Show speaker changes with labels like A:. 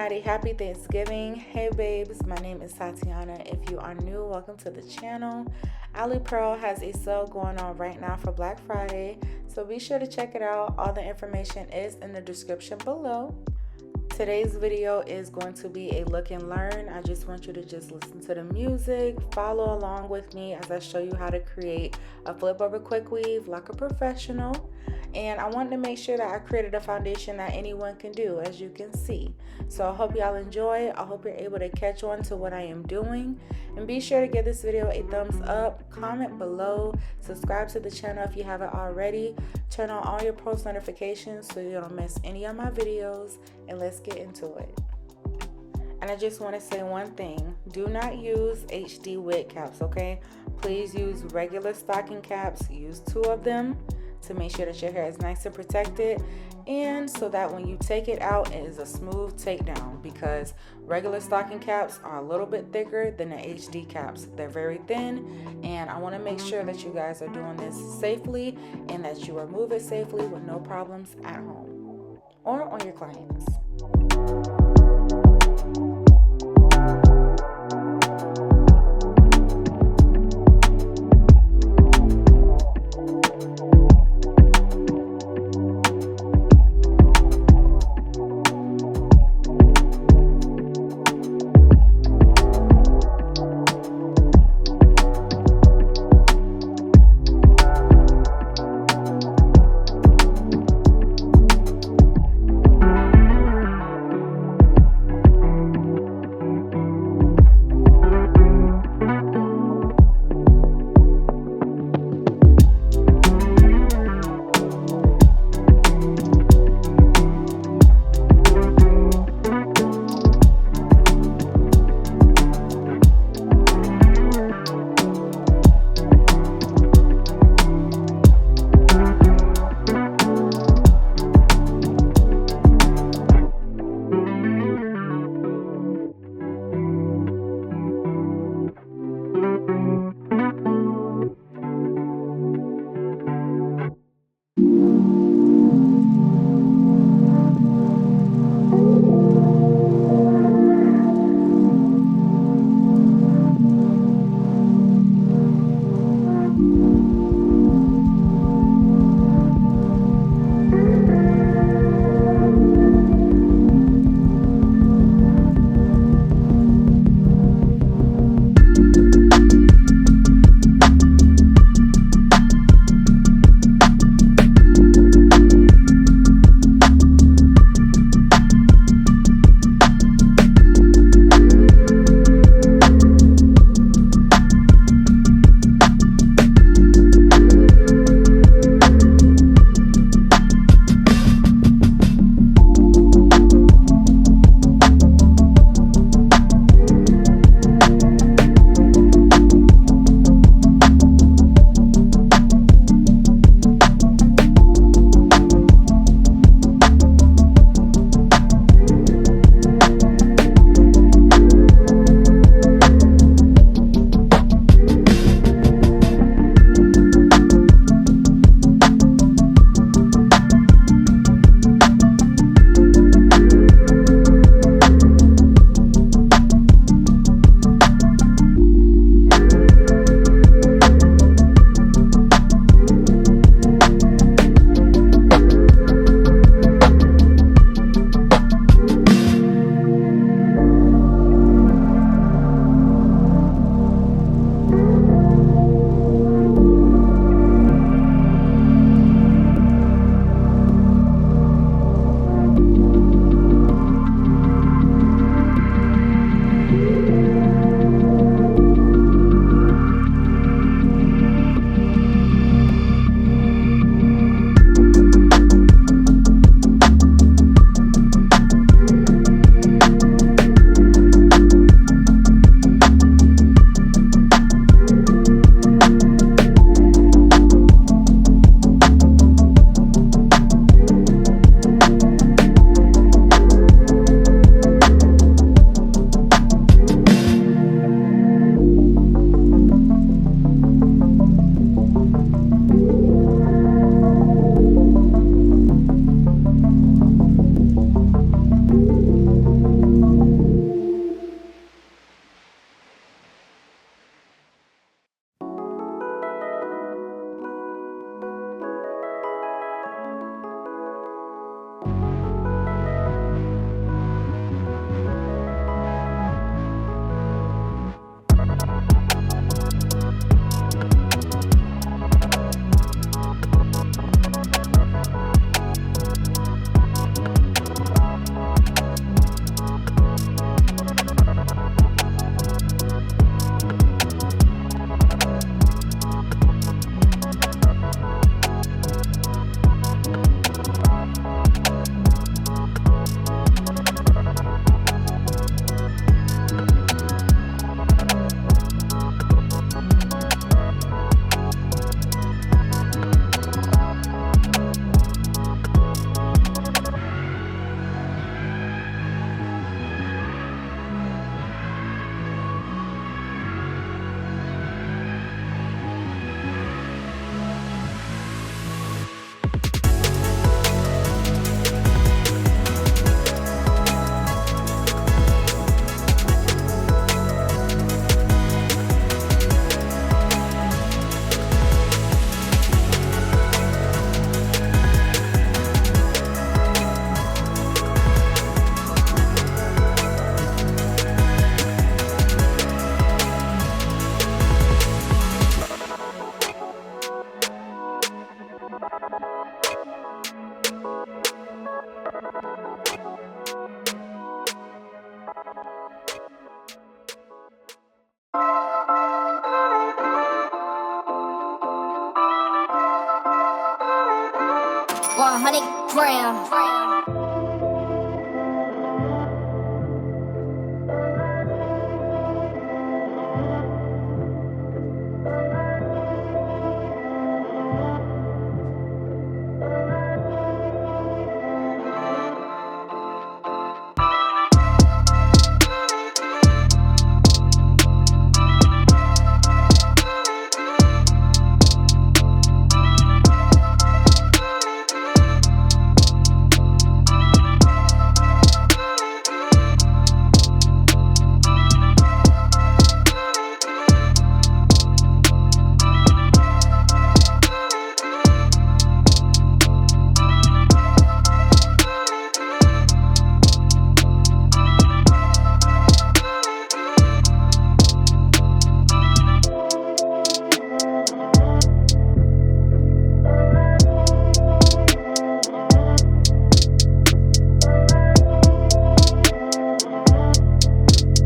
A: Alrighty, happy Thanksgiving. Hey babes, my name is Tatiaunna. If you are new, welcome to the channel. Alipearl has a sale going on right now for Black Friday, so be sure to check it out. All the information is in the description below. Today's video is going to be a look and learn. I just want you to just listen to the music, follow along with me as I show you how to create a flip over quick weave like a professional. And I wanted to make sure that I created a foundation that anyone can do, as you can see. So I hope y'all enjoy. I hope you're able to catch on to what I am doing. And be sure to give this video a thumbs up, comment below, subscribe to the channel if you haven't already. Turn on all your post notifications so you don't miss any of my videos. And let's get into it. And I just want to say one thing. Do not use HD wig caps, okay? Please use regular stocking caps. Use 2 of them to make sure that your hair is nice and protected, and so that when you take it out, it is a smooth takedown, because regular stocking caps are a little bit thicker than the HD caps. They're very thin, and I want to make sure that you guys are doing this safely and that you remove it safely with no problems at home or on your clients.
B: 100 grams.